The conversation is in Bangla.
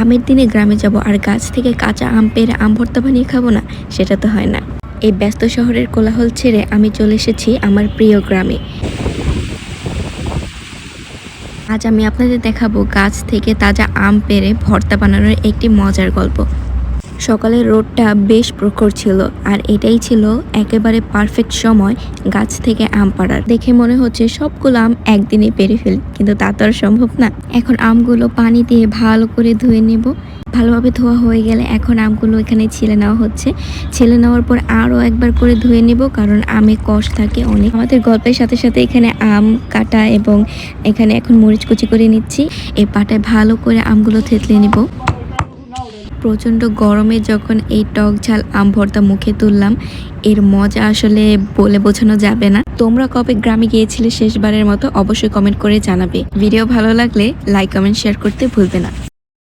আমের দিনে গ্রামে যাব আর গাছ থেকে কাঁচা আম পেড়ে আম ভর্তা বানিয়ে খাবো না, সেটা তো হয় না। এই ব্যস্ত শহরের কোলাহল ছেড়ে আমি চলে এসেছি আমার প্রিয় গ্রামে। আজ আমি আপনাদের দেখাবো গাছ থেকে তাজা আম পেড়ে ভর্তা বানানোর একটি মজার গল্প। সকালের রোদটা বেশ প্রখর ছিল আর এটাই ছিল একেবারে পারফেক্ট সময় গাছ থেকে আম পাড়ার। দেখে মনে হচ্ছে সবগুলো আম একদিনে পেড়ে ফেলি, কিন্তু তা তো আর সম্ভব না। এখন আমগুলো পানি দিয়ে ভালো করে ধুয়ে নেব। ভালোভাবে ধোয়া হয়ে গেলে এখন আমগুলো এখানে ছিলে নেওয়া হচ্ছে। ছিলে নেওয়ার পর আরও একবার করে ধুয়ে নেব, কারণ আমে কষ থাকে অনেক। আমাদের গল্পের সাথে সাথে এখানে আম কাটা এবং এখানে এখন মরিচ কুচি করে নিচ্ছি। এই পাটায় ভালো করে আমগুলো থেতলে নেব। প্রচণ্ড গরমে যখন এই টক ঝাল আম ভর্তা মুখে তুললাম, এর মজা আসলে বলে বোঝানো যাবে না। তোমরা কবে গ্রামে গিয়েছিলে শেষবারের মতো অবশ্যই কমেন্ট করে জানাবে। ভিডিও ভালো লাগলে লাইক কমেন্ট শেয়ার করতে ভুলবে না।